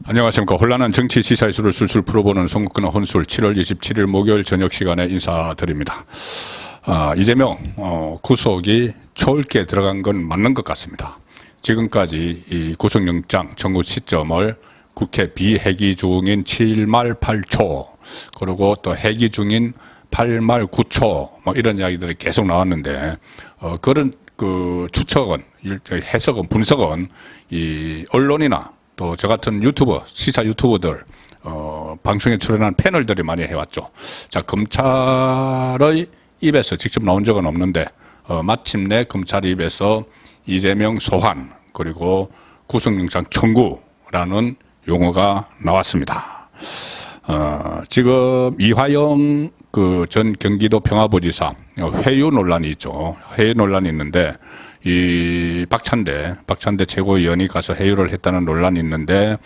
안녕하십니까. 혼란한 정치 시사의 수를 술술 풀어보는 송국근의 혼술 7월 27일 목요일 저녁 시간에 인사드립니다. 이재명 구속이 초읽기에 들어간 건 맞는 것 같습니다. 지금까지 이 구속영장 청구 시점을 국회 비회기 중인 7말 8초 그리고 또 회기 중인 8말 9초 뭐 이런 이야기들이 계속 나왔는데 그런 그 추측은 해석은 분석은 이 언론이나 또 저 같은 유튜버, 시사 유튜버들, 방송에 출연한 패널들이 많이 해왔죠. 자, 검찰의 입에서 직접 나온 적은 없는데, 마침내 검찰 입에서 이재명 소환, 그리고 구속영장 청구라는 용어가 나왔습니다. 지금 이화영 그 전 경기도 평화부지사 회유 논란이 있죠. 회유 논란이 있는데, 이 박찬대 최고위원이 가서 회유를 했다는 논란이 있는데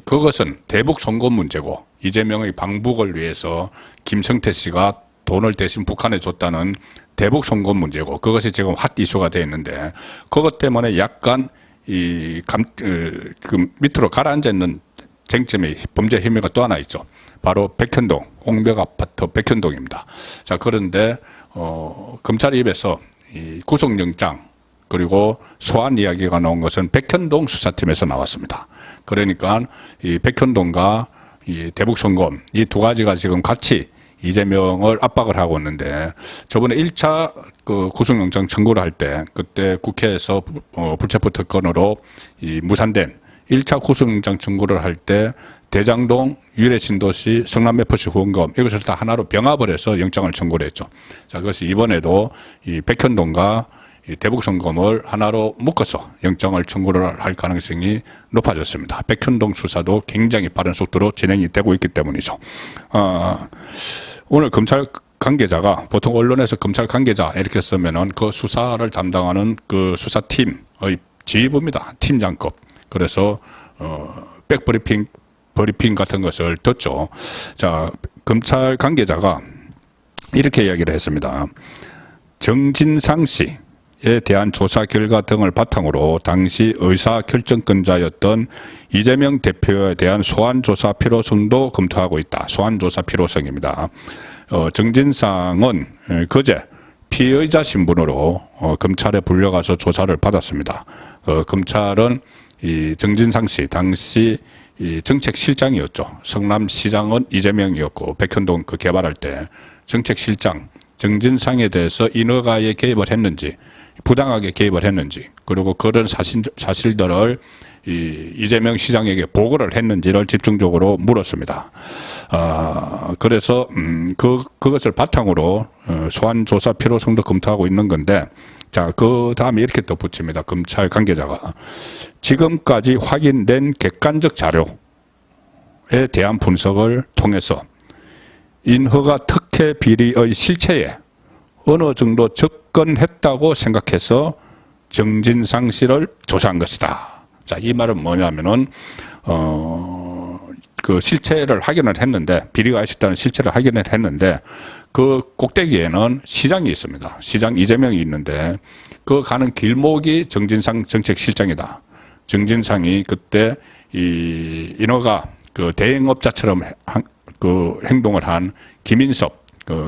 그것은 대북 송금 문제고 이재명의 방북을 위해서 김성태 씨가 돈을 대신 북한에 줬다는 대북 송금 문제고 그것이 지금 핫 이슈가 되어 있는데 그것 때문에 약간 그 밑으로 가라앉아 있는 쟁점의 범죄 혐의가 또 하나 있죠. 바로 백현동 옹벽 아파트 백현동입니다. 자, 그런데 검찰 입에서 이 구속영장 그리고 소환 이야기가 나온 것은 백현동 수사팀에서 나왔습니다. 그러니까 이 백현동과 이 대북송금 이 두 가지가 지금 같이 이재명을 압박을 하고 있는데 저번에 1차 그 구속영장 청구를 할 때 그때 국회에서 불체포 특권으로 이 무산된 1차 구속영장 청구를 할 때 대장동, 유래신도시, 성남FC 후원금 이것을 다 하나로 병합을 해서 영장을 청구를 했죠. 자, 그것이 이번에도 이 백현동과 이 대북송금을 하나로 묶어서 영장을 청구를 할 가능성이 높아졌습니다. 백현동 수사도 굉장히 빠른 속도로 진행이 되고 있기 때문이죠. 오늘 검찰 관계자가 보통 언론에서 검찰 관계자 이렇게 쓰면은 그 수사를 담당하는 그 수사팀의 지휘부입니다. 팀장급. 그래서 백브리핑 같은 것을 듣죠. 자, 검찰 관계자가 이렇게 이야기를 했습니다. 정진상 씨에 대한 조사 결과 등을 바탕으로 당시 의사결정권자였던 이재명 대표에 대한 소환조사 필요성도 검토하고 있다. 소환조사 필요성입니다. 정진상은 그제 피의자 신분으로 검찰에 불려가서 조사를 받았습니다. 검찰은 이 정진상 씨 당시 이 정책실장이었죠. 성남시장은 이재명이었고 백현동 그 개발할 때 정책실장 정진상에 대해서 인허가에 개입을 했는지 부당하게 개입을 했는지 그리고 그런 사실들을 이재명 시장에게 보고를 했는지를 집중적으로 물었습니다. 그래서 그것을 바탕으로 소환 조사 필요성도 검토하고 있는 건데 자, 그 다음에 이렇게 또 붙입니다. 검찰 관계자가 지금까지 확인된 객관적 자료에 대한 분석을 통해서 인허가 특혜 비리의 실체에 어느 정도 접근했다고 생각해서 정진상 씨를 조사한 것이다. 자, 이 말은 뭐냐면은, 그 실체를 확인을 했는데, 비리가 있었다는 실체를 확인을 했는데, 그 꼭대기에는 시장이 있습니다. 시장 이재명이 있는데, 그 가는 길목이 정진상 정책실장이다. 정진상이 그때 이 인허가 그 대행업자처럼 그 행동을 한 김인섭,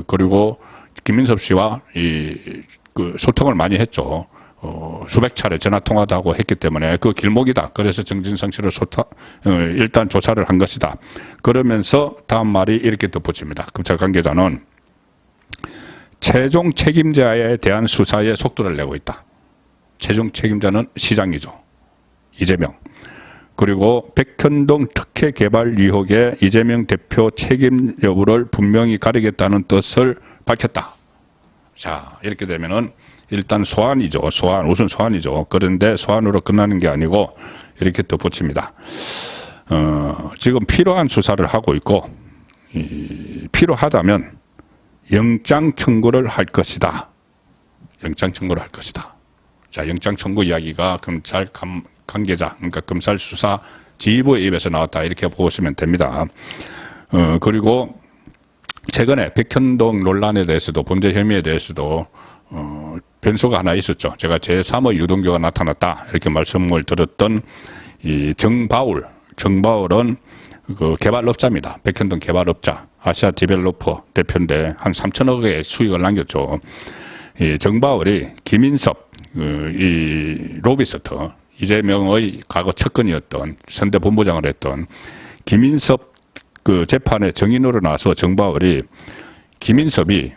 그리고 김인섭 씨와 그 소통을 많이 했죠. 수백 차례 전화 통화도 하고 했기 때문에 그 길목이다. 그래서 정진상 씨를 일단 조사를 한 것이다. 그러면서 다음 말이 이렇게 덧붙입니다. 검찰 관계자는 최종 책임자에 대한 수사에 속도를 내고 있다. 최종 책임자는 시장이죠. 이재명. 그리고 백현동 특혜 개발 의혹에 이재명 대표 책임 여부를 분명히 가리겠다는 뜻을 밝혔다. 자, 이렇게 되면은 일단 소환이죠. 우선 소환이죠. 그런데 소환으로 끝나는 게 아니고 이렇게 덧붙입니다. 지금 필요한 수사를 하고 있고 필요하다면 영장 청구를 할 것이다. 영장 청구를 할 것이다. 자, 영장 청구 이야기가 검찰 관계자, 그러니까 검찰 수사 지휘부의 입에서 나왔다. 이렇게 보시면 됩니다. 그리고 최근에 백현동 논란에 대해서도 범죄 혐의에 대해서도 변수가 하나 있었죠. 제가 제3의 유동규가 나타났다. 이렇게 말씀을 드렸던 이 정바울 정바울은 그 개발업자입니다. 백현동 개발업자, 아시아 디벨로퍼 대표인데 한 3천억의 수익을 남겼죠. 이 정바울이 김인섭, 이 로비스터, 이재명의 과거 측근이었던 선대 본부장을 했던 김인섭 그 재판에 증인으로 나서 정바울이 김인섭이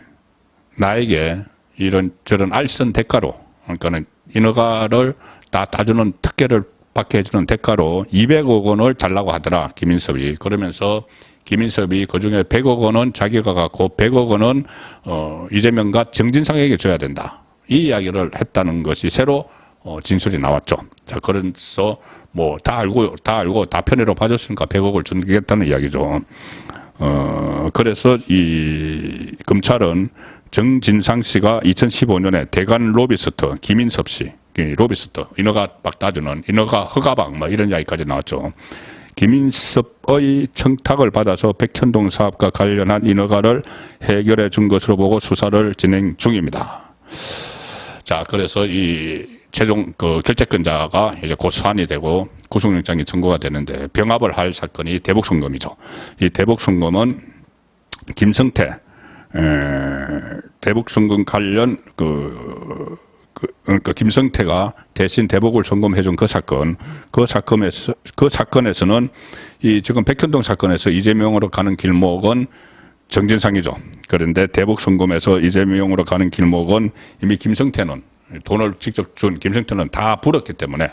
나에게 이런 저런 알선 대가로, 그러니까는 인허가를 다 따주는 특혜를 받게 해주는 대가로 200억 원을 달라고 하더라, 김인섭이. 그러면서 김인섭이 그 중에 100억 원은 자기가 갖고 100억 원은 이재명과 정진상에게 줘야 된다. 이 이야기를 했다는 것이 새로 진술이 나왔죠. 자, 그래서 뭐 다 알고 다 편의로 봐줬으니까 100억을 주겠다는 이야기죠. 그래서 이 검찰은 정진상 씨가 2015년에 대관 로비스터 김인섭 씨, 로비스터 인허가 박 따주는 인허가 허가박 뭐 이런 이야기까지 나왔죠. 김인섭의 청탁을 받아서 백현동 사업과 관련한 인허가를 해결해 준 것으로 보고 수사를 진행 중입니다. 자, 그래서 이 최종 그 결재권자가 이제 곧 소환이 되고 구속영장이 청구가 되는데 병합을 할 사건이 대북송금이죠. 이 대북송금은 김성태 대북송금 관련 그러니까 김성태가 대신 대북을 송금해준 그 사건에서는 이 지금 백현동 사건에서 이재명으로 가는 길목은 정진상이죠. 그런데 대북송금에서 이재명으로 가는 길목은 이미 김성태는 돈을 직접 준 김성태는 다 불었기 때문에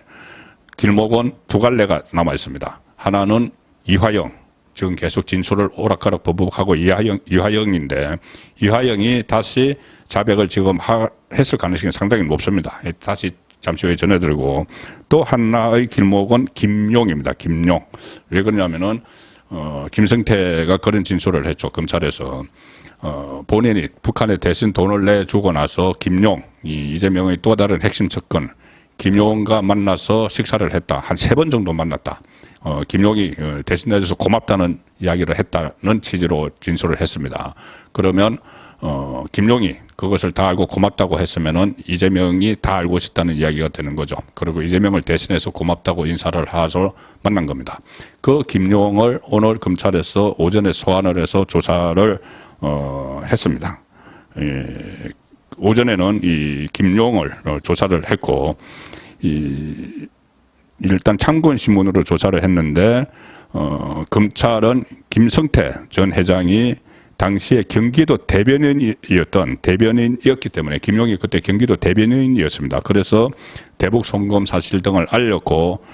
길목은 두 갈래가 남아 있습니다. 하나는 이화영, 지금 계속 진술을 오락가락 버벅하고 이화영인데 이화영이 다시 자백을 지금 했을 가능성이 상당히 높습니다. 다시 잠시 후에 전해드리고 또 하나의 길목은 김용입니다. 김용. 왜 그러냐면은 김성태가 그런 진술을 했죠. 검찰에서 본인이 북한에 대신 돈을 내주고 나서 김용, 이재명의 또 다른 핵심 측근 김용과 만나서 식사를 했다. 한 3번 정도 만났다. 김용이 대신 내줘서 고맙다는 이야기를 했다는 취지로 진술을 했습니다. 그러면 김용이 그것을 다 알고 고맙다고 했으면은 이재명이 다 알고 싶다는 이야기가 되는 거죠. 그리고 이재명을 대신해서 고맙다고 인사를 해서 만난 겁니다. 그 김용을 오늘 검찰에서 오전에 소환을 해서 조사를 했습니다. 오전에는 이 김용을 조사를 했고 일단 참고인신문으로 조사를 했는데 검찰은 김성태 전 회장이 당시에 경기도 대변인이었기 때문에 김용이 그때 경기도 대변인이었습니다. 그래서 대북 송금 사실 등을 알렸고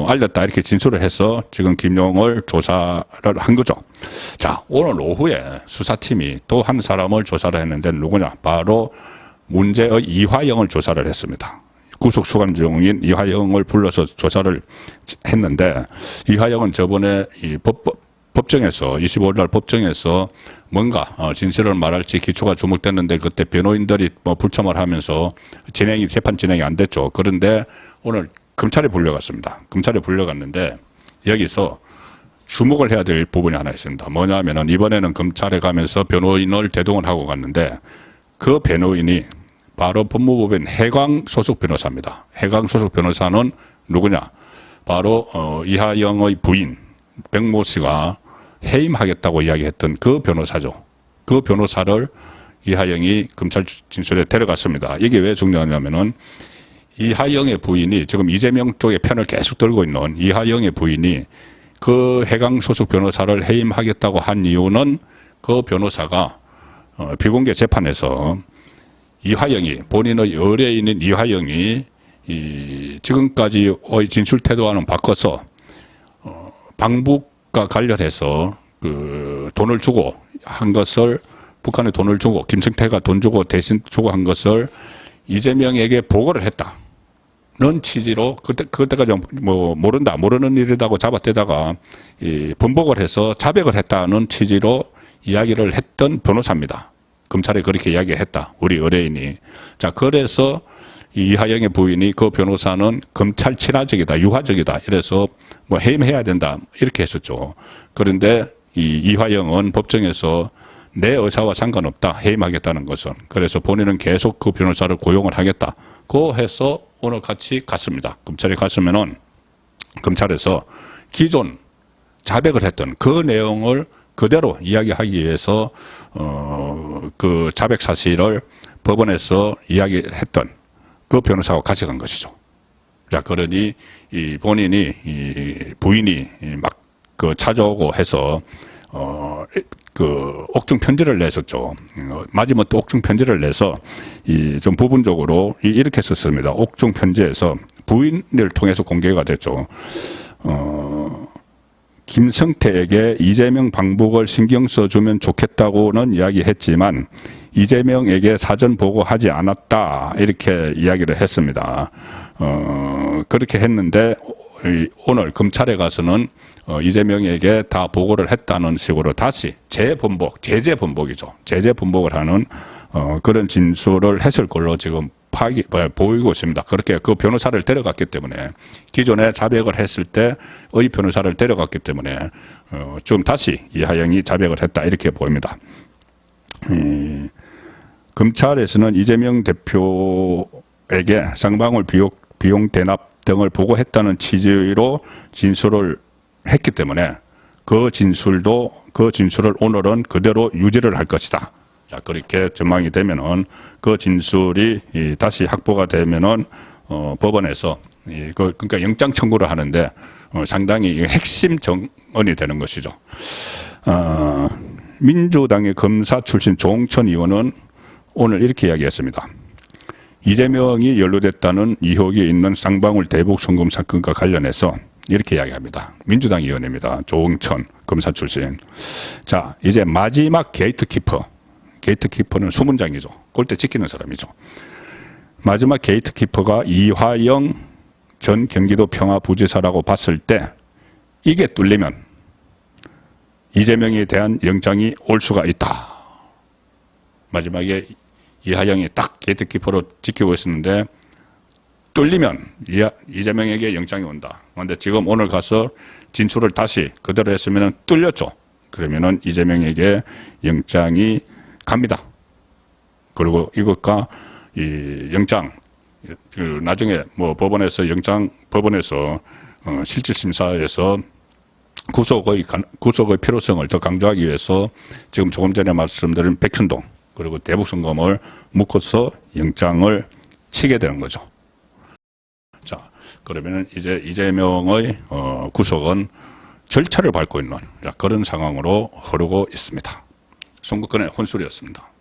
알렸다 이렇게 진술을 해서 지금 김용을 조사를 한 거죠. 자, 오늘 오후에 수사팀이 또 한 사람을 조사를 했는데 누구냐? 바로 문제의 이화영을 조사를 했습니다. 구속 수감 중인 이화영을 불러서 조사를 했는데 이화영은 저번에 이 법정에서 25일 날 법정에서 뭔가 진실을 말할지 기초가 주목됐는데 그때 변호인들이 뭐 불참을 하면서 재판 진행이 안 됐죠. 그런데 오늘 검찰에 불려갔습니다. 검찰에 불려갔는데 여기서 주목을 해야 될 부분이 하나 있습니다. 뭐냐면은 이번에는 검찰에 가면서 변호인을 대동을 하고 갔는데 그 변호인이 바로 법무법인 해광 소속 변호사입니다. 해광 소속 변호사는 누구냐? 바로 이하영의 부인 백모 씨가 해임하겠다고 이야기했던 그 변호사죠. 그 변호사를 이하영이 검찰 진술에 데려갔습니다. 이게 왜 중요하냐면은 이하영의 부인이 지금 이재명 쪽의 편을 계속 들고 있는 이하영의 부인이 그 해강 소속 변호사를 해임하겠다고 한 이유는 그 변호사가 비공개 재판에서 이화영이 본인의 의뢰인인 이화영이 지금까지의 진술 태도와는 바꿔서 방북과 관련해서 그 돈을 주고 한 것을 북한에 돈을 주고 김성태가 돈 주고 대신 주고 한 것을 이재명에게 보고를 했다는 취지로 그때까지 뭐 모르는 일이라고 잡아대다가 번복을 해서 자백을 했다는 취지로 이야기를 했던 변호사입니다. 검찰에 그렇게 이야기했다. 우리 의뢰인이. 자, 그래서 이하영의 부인이 그 변호사는 검찰 친화적이다, 유화적이다. 이래서 뭐 해임해야 된다. 이렇게 했었죠. 그런데 이화영은 법정에서 내 의사와 상관없다. 해임하겠다는 것은. 그래서 본인은 계속 그 변호사를 고용을 하겠다. 그 해서 오늘 같이 갔습니다. 검찰에 갔으면은 검찰에서 기존 자백을 했던 그 내용을 그대로 이야기하기 위해서 그 자백 사실을 법원에서 이야기했던 그 변호사가 가져간 것이죠. 자, 그러니 이 본인이 이 부인이 막 그 찾아오고 해서 그 옥중 편지를 냈었죠. 마지못해 옥중 편지를 내서 이 좀 부분적으로 이렇게 썼습니다. 옥중 편지에서 부인을 통해서 공개가 됐죠. 김성태에게 이재명 방북을 신경 써주면 좋겠다고는 이야기했지만 이재명에게 사전 보고하지 않았다 이렇게 이야기를 했습니다. 그렇게 했는데 오늘 검찰에 가서는 이재명에게 다 보고를 했다는 식으로 다시 제재 번복을 하는 그런 진술을 했을 걸로 지금 보이고 있습니다. 그렇게 그 변호사를 데려갔기 때문에 기존에 자백을 했을 때의 변호사를 데려갔기 때문에 지금 다시 이하영이 자백을 했다 이렇게 보입니다. 검찰에서는 이재명 대표에게 쌍방울 비용 대납 등을 보고했다는 취지로 진술을 했기 때문에 그 진술을 오늘은 그대로 유지를 할 것이다. 자, 그렇게 전망이 되면은 그 진술이 다시 확보가 되면은 법원에서 그러니까 영장 청구를 하는데 상당히 핵심 정언이 되는 것이죠. 민주당의 검사 출신 조홍천 의원은 오늘 이렇게 이야기했습니다. 이재명이 연루됐다는 의혹이 있는 쌍방울 대북 송금 사건과 관련해서 이렇게 이야기합니다. 민주당 의원입니다. 조홍천 검사 출신. 자, 이제 마지막 게이트키퍼는 수문장이죠. 골대 지키는 사람이죠. 마지막 게이트키퍼가 이화영 전 경기도 평화부지사라고 봤을 때 이게 뚫리면 이재명에 대한 영장이 올 수가 있다. 마지막에 이하영이 딱 게이트키퍼로 지키고 있었는데 뚫리면 이재명에게 영장이 온다. 그런데 지금 오늘 가서 진술을 다시 그대로 했으면 뚫렸죠. 그러면은 이재명에게 영장이 갑니다. 그리고 이것과 이 영장 나중에 뭐 법원에서 실질 심사에서 구속의 필요성을 더 강조하기 위해서 지금 조금 전에 말씀드린 백현동 그리고 대북송금을 묶어서 영장을 치게 되는 거죠. 자, 그러면은 이제 이재명의 구속은 절차를 밟고 있는 그런 상황으로 흐르고 있습니다. 송국근의 혼술이었습니다.